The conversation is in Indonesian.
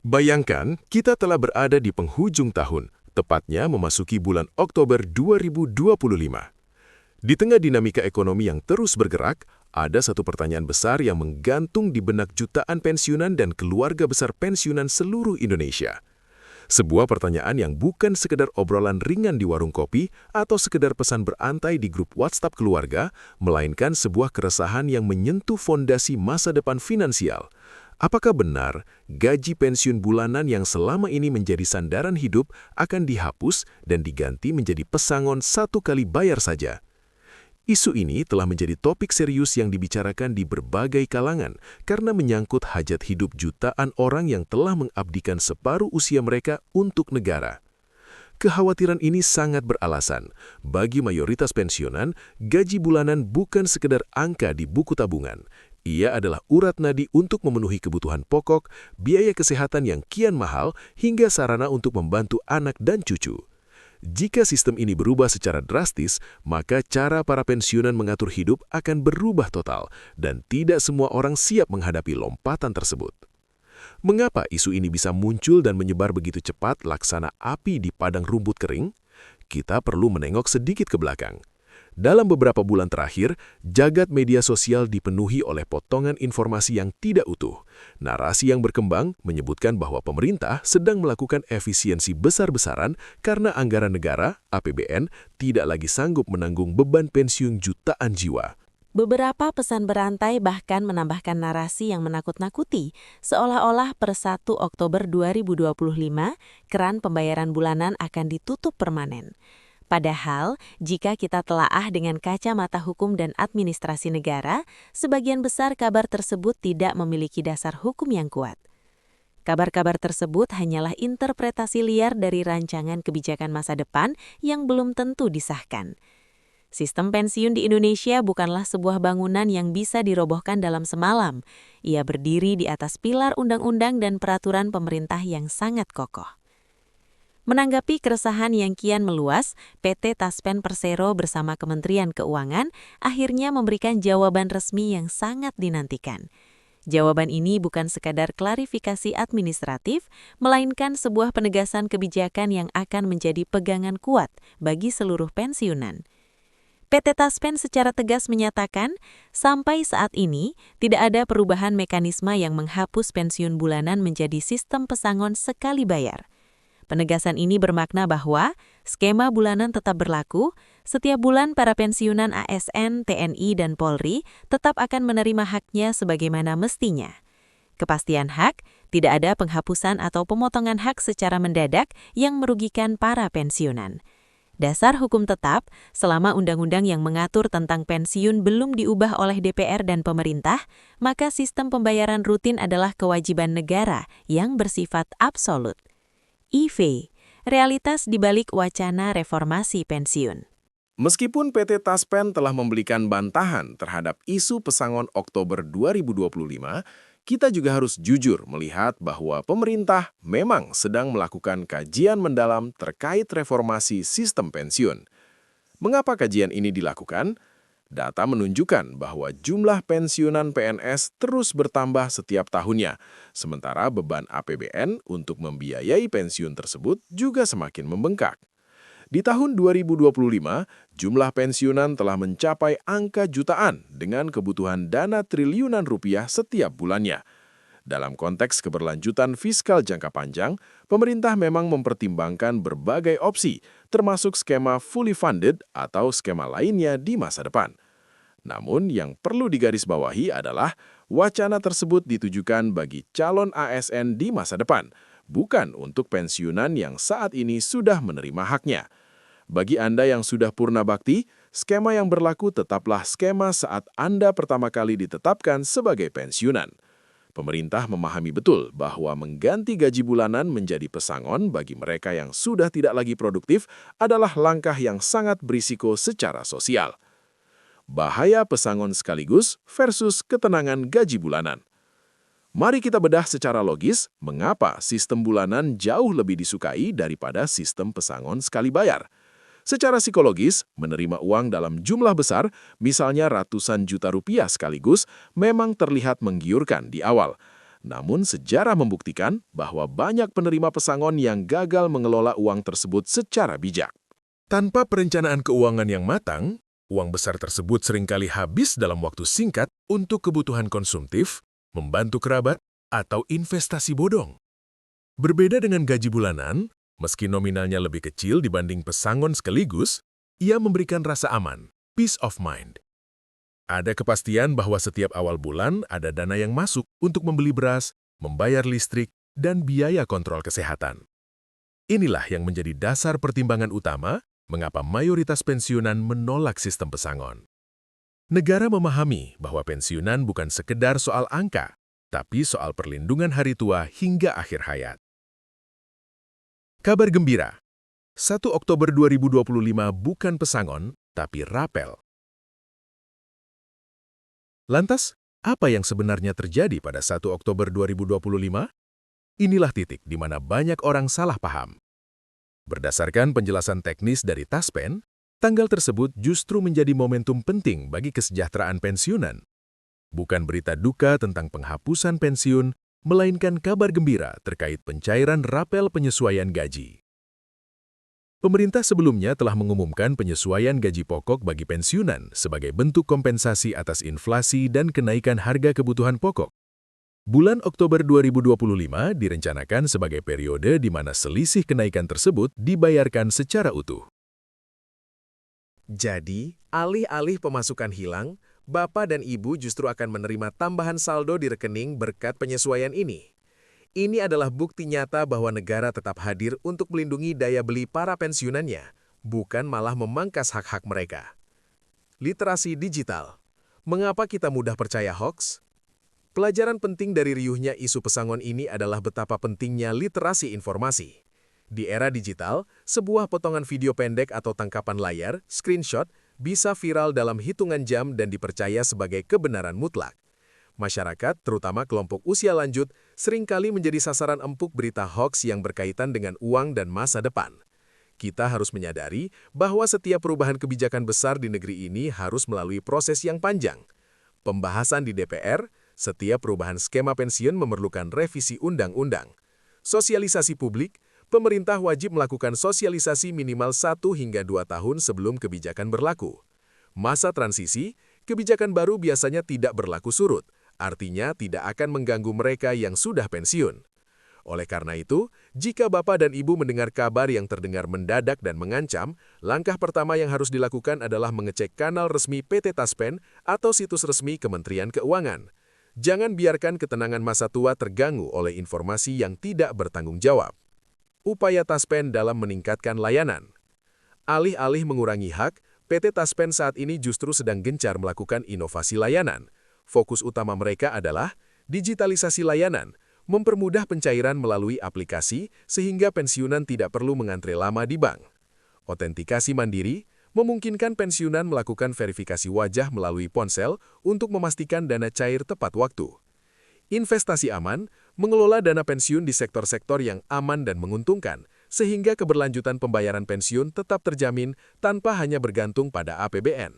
Bayangkan, kita telah berada di penghujung tahun, tepatnya memasuki bulan Oktober 2025. Di tengah dinamika ekonomi yang terus bergerak, ada satu pertanyaan besar yang menggantung di benak jutaan pensiunan dan keluarga besar pensiunan seluruh Indonesia. Sebuah pertanyaan yang bukan sekedar obrolan ringan di warung kopi atau sekedar pesan berantai di grup WhatsApp keluarga, melainkan sebuah keresahan yang menyentuh fondasi masa depan finansial. Apakah benar gaji pensiun bulanan yang selama ini menjadi sandaran hidup akan dihapus dan diganti menjadi pesangon satu kali bayar saja? Isu ini telah menjadi topik serius yang dibicarakan di berbagai kalangan karena menyangkut hajat hidup jutaan orang yang telah mengabdikan separuh usia mereka untuk negara. Kekhawatiran ini sangat beralasan. Bagi mayoritas pensiunan, gaji bulanan bukan sekedar angka di buku tabungan. Ia adalah urat nadi untuk memenuhi kebutuhan pokok, biaya kesehatan yang kian mahal, hingga sarana untuk membantu anak dan cucu. Jika sistem ini berubah secara drastis, maka cara para pensiunan mengatur hidup akan berubah total, dan tidak semua orang siap menghadapi lompatan tersebut. Mengapa isu ini bisa muncul dan menyebar begitu cepat laksana api di padang rumput kering? Kita perlu menengok sedikit ke belakang. Dalam beberapa bulan terakhir, jagat media sosial dipenuhi oleh potongan informasi yang tidak utuh. Narasi yang berkembang menyebutkan bahwa pemerintah sedang melakukan efisiensi besar-besaran karena anggaran negara, APBN, tidak lagi sanggup menanggung beban pensiun jutaan jiwa. Beberapa pesan berantai bahkan menambahkan narasi yang menakut-nakuti, seolah-olah per 1 Oktober 2025, keran pembayaran bulanan akan ditutup permanen. Padahal, jika kita telaah dengan kacamata hukum dan administrasi negara, sebagian besar kabar tersebut tidak memiliki dasar hukum yang kuat. Kabar-kabar tersebut hanyalah interpretasi liar dari rancangan kebijakan masa depan yang belum tentu disahkan. Sistem pensiun di Indonesia bukanlah sebuah bangunan yang bisa dirobohkan dalam semalam. Ia berdiri di atas pilar undang-undang dan peraturan pemerintah yang sangat kokoh. Menanggapi keresahan yang kian meluas, PT Taspen Persero bersama Kementerian Keuangan akhirnya memberikan jawaban resmi yang sangat dinantikan. Jawaban ini bukan sekadar klarifikasi administratif, melainkan sebuah penegasan kebijakan yang akan menjadi pegangan kuat bagi seluruh pensiunan. PT Taspen secara tegas menyatakan, sampai saat ini tidak ada perubahan mekanisme yang menghapus pensiun bulanan menjadi sistem pesangon sekali bayar. Penegasan ini bermakna bahwa skema bulanan tetap berlaku, setiap bulan para pensiunan ASN, TNI, dan Polri tetap akan menerima haknya sebagaimana mestinya. Kepastian hak, tidak ada penghapusan atau pemotongan hak secara mendadak yang merugikan para pensiunan. Dasar hukum tetap, selama undang-undang yang mengatur tentang pensiun belum diubah oleh DPR dan pemerintah, maka sistem pembayaran rutin adalah kewajiban negara yang bersifat absolut. IV, realitas di balik wacana reformasi pensiun. Meskipun PT Taspen telah memberikan bantahan terhadap isu pesangon Oktober 2025, kita juga harus jujur melihat bahwa pemerintah memang sedang melakukan kajian mendalam terkait reformasi sistem pensiun. Mengapa kajian ini dilakukan? Data menunjukkan bahwa jumlah pensiunan PNS terus bertambah setiap tahunnya, sementara beban APBN untuk membiayai pensiun tersebut juga semakin membengkak. Di tahun 2025, jumlah pensiunan telah mencapai angka jutaan dengan kebutuhan dana triliunan rupiah setiap bulannya. Dalam konteks keberlanjutan fiskal jangka panjang, pemerintah memang mempertimbangkan berbagai opsi, termasuk skema fully funded atau skema lainnya di masa depan. Namun, yang perlu digarisbawahi adalah wacana tersebut ditujukan bagi calon ASN di masa depan, bukan untuk pensiunan yang saat ini sudah menerima haknya. Bagi Anda yang sudah purna bakti, skema yang berlaku tetaplah skema saat Anda pertama kali ditetapkan sebagai pensiunan. Pemerintah memahami betul bahwa mengganti gaji bulanan menjadi pesangon bagi mereka yang sudah tidak lagi produktif adalah langkah yang sangat berisiko secara sosial. Bahaya pesangon sekaligus versus ketenangan gaji bulanan. Mari kita bedah secara logis mengapa sistem bulanan jauh lebih disukai daripada sistem pesangon sekali bayar. Secara psikologis, menerima uang dalam jumlah besar, misalnya ratusan juta rupiah sekaligus, memang terlihat menggiurkan di awal. Namun sejarah membuktikan bahwa banyak penerima pesangon yang gagal mengelola uang tersebut secara bijak. Tanpa perencanaan keuangan yang matang, uang besar tersebut seringkali habis dalam waktu singkat untuk kebutuhan konsumtif, membantu kerabat, atau investasi bodong. Berbeda dengan gaji bulanan, meski nominalnya lebih kecil dibanding pesangon sekaligus, ia memberikan rasa aman, peace of mind. Ada kepastian bahwa setiap awal bulan ada dana yang masuk untuk membeli beras, membayar listrik, dan biaya kontrol kesehatan. Inilah yang menjadi dasar pertimbangan utama mengapa mayoritas pensiunan menolak sistem pesangon. Negara memahami bahwa pensiunan bukan sekedar soal angka, tapi soal perlindungan hari tua hingga akhir hayat. Kabar gembira, 1 Oktober 2025 bukan pesangon, tapi rapel. Lantas, apa yang sebenarnya terjadi pada 1 Oktober 2025? Inilah titik di mana banyak orang salah paham. Berdasarkan penjelasan teknis dari Taspen, tanggal tersebut justru menjadi momentum penting bagi kesejahteraan pensiunan. Bukan berita duka tentang penghapusan pensiun, melainkan kabar gembira terkait pencairan rapel penyesuaian gaji. Pemerintah sebelumnya telah mengumumkan penyesuaian gaji pokok bagi pensiunan sebagai bentuk kompensasi atas inflasi dan kenaikan harga kebutuhan pokok. Bulan Oktober 2025 direncanakan sebagai periode di mana selisih kenaikan tersebut dibayarkan secara utuh. Jadi, alih-alih pemasukan hilang, Bapak dan Ibu justru akan menerima tambahan saldo di rekening berkat penyesuaian ini. Ini adalah bukti nyata bahwa negara tetap hadir untuk melindungi daya beli para pensiunannya, bukan malah memangkas hak-hak mereka. Literasi digital. Mengapa kita mudah percaya hoaks? Pelajaran penting dari riuhnya isu pesangon ini adalah betapa pentingnya literasi informasi. Di era digital, sebuah potongan video pendek atau tangkapan layar, screenshot, bisa viral dalam hitungan jam dan dipercaya sebagai kebenaran mutlak. Masyarakat, terutama kelompok usia lanjut, seringkali menjadi sasaran empuk berita hoaks yang berkaitan dengan uang dan masa depan. Kita harus menyadari bahwa setiap perubahan kebijakan besar di negeri ini harus melalui proses yang panjang. Pembahasan di DPR, setiap perubahan skema pensiun memerlukan revisi undang-undang. Sosialisasi publik, pemerintah wajib melakukan sosialisasi minimal 1 hingga 2 tahun sebelum kebijakan berlaku. Masa transisi, kebijakan baru biasanya tidak berlaku surut, artinya tidak akan mengganggu mereka yang sudah pensiun. Oleh karena itu, jika Bapak dan Ibu mendengar kabar yang terdengar mendadak dan mengancam, langkah pertama yang harus dilakukan adalah mengecek kanal resmi PT Taspen atau situs resmi Kementerian Keuangan. Jangan biarkan ketenangan masa tua terganggu oleh informasi yang tidak bertanggung jawab. Upaya Taspen dalam meningkatkan layanan. Alih-alih mengurangi hak, PT Taspen saat ini justru sedang gencar melakukan inovasi layanan. Fokus utama mereka adalah digitalisasi layanan, mempermudah pencairan melalui aplikasi sehingga pensiunan tidak perlu mengantre lama di bank. Otentikasi mandiri, memungkinkan pensiunan melakukan verifikasi wajah melalui ponsel untuk memastikan dana cair tepat waktu. Investasi aman, mengelola dana pensiun di sektor-sektor yang aman dan menguntungkan, sehingga keberlanjutan pembayaran pensiun tetap terjamin tanpa hanya bergantung pada APBN.